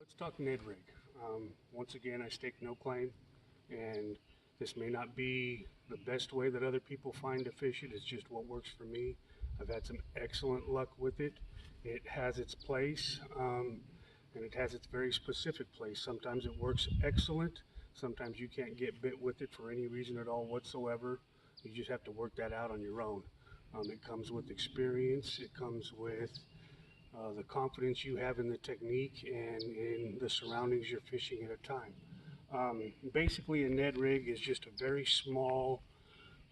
Let's talk nedrig. Once again, I stake no claim, and this may not be the best way that other people find to fish it. It's just what works for me. I've had some excellent luck with it. It has its place, and it has its very specific place. Sometimes it works excellent. Sometimes you can't get bit with it for any reason at all whatsoever. You just have to work that out on your own. It comes with experience. It comes with the confidence you have in the technique and in the surroundings you're fishing at a time. Basically, a Ned rig is just a very small,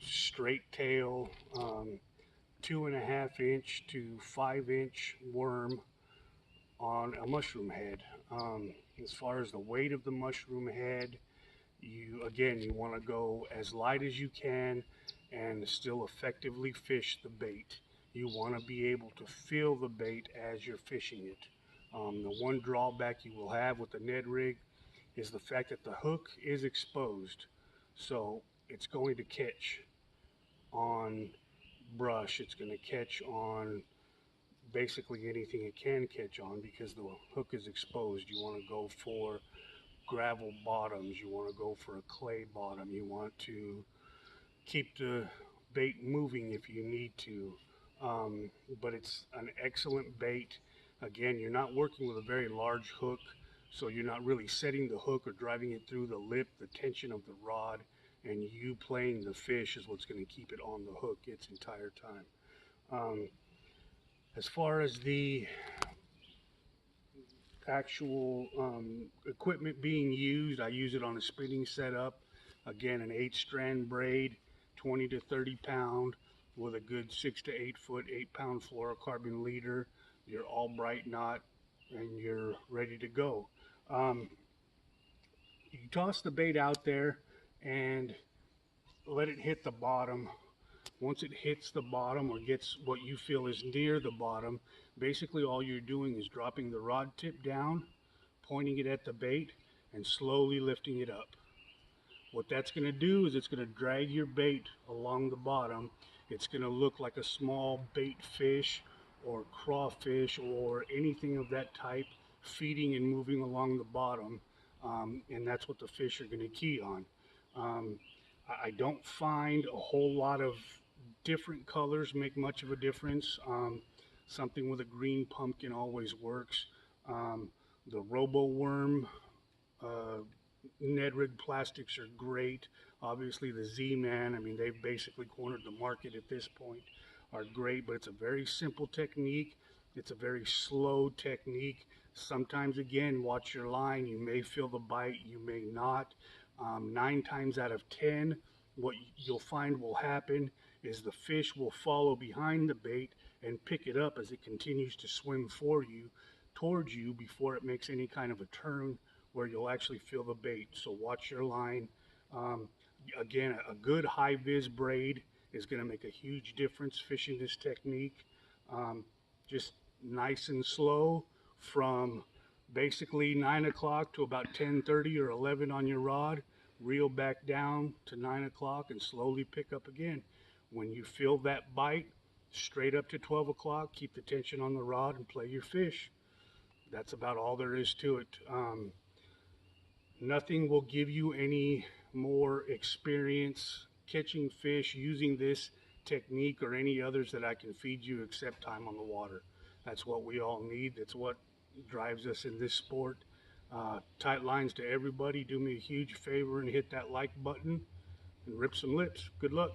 straight tail, 2.5 inch to 5 inch worm on a mushroom head. As far as the weight of the mushroom head, you want to go as light as you can and still effectively fish the bait. You want to be able to feel the bait as you're fishing it. The one drawback you will have with the Ned rig is the fact that the hook is exposed, so it's going to catch on brush. It's going to catch on basically anything it can catch on because the hook is exposed. You want to go for gravel bottoms, you want to go for a clay bottom, you want to keep the bait moving if you need to. But it's an excellent bait. Again, you're not working with a very large hook, so you're not really setting the hook or driving it through the lip. The tension of the rod and you playing the fish is what's going to keep it on the hook its entire time. As far as the actual equipment being used, I use it on a spinning setup. Again, an 8-strand braid, 20 to 30 pound, with a good 6 to 8 foot, 8-pound fluorocarbon leader, your Albright knot, and you're ready to go. You toss the bait out there and let it hit the bottom. Once it hits the bottom or gets what you feel is near the bottom, basically all you're doing is dropping the rod tip down, pointing it at the bait, and slowly lifting it up. What that's going to do is it's going to drag your bait along the bottom. It's going to look like a small bait fish or crawfish or anything of that type feeding and moving along the bottom, and that's what the fish are going to key on. I don't find a whole lot of different colors make much of a difference. Something with a green pumpkin always works. The Robo Worm Ned rig plastics are great. Obviously the Z-Man, I mean, they've basically cornered the market at this point, are great, but it's a very simple technique. It's a very slow technique. Sometimes, again, watch your line. You may feel the bite, you may not. 9 times out of 10, what you'll find will happen is the fish will follow behind the bait and pick it up as it continues to swim towards you before it makes any kind of a turn where you'll actually feel the bait. So watch your line. Again, a good high vis braid is going to make a huge difference fishing this technique. Just nice and slow from basically 9 o'clock to about 10:30 or 11 on your rod. Reel back down to 9 o'clock and slowly pick up again. When you feel that bite, straight up to 12 o'clock, keep the tension on the rod and play your fish. That's about all there is to it. Nothing will give you any more experience catching fish using this technique or any others that I can feed you except time on the water. That's what we all need. That's what drives us in this sport. Tight lines to everybody. Do me a huge favor and hit that like button and rip some lips. Good luck.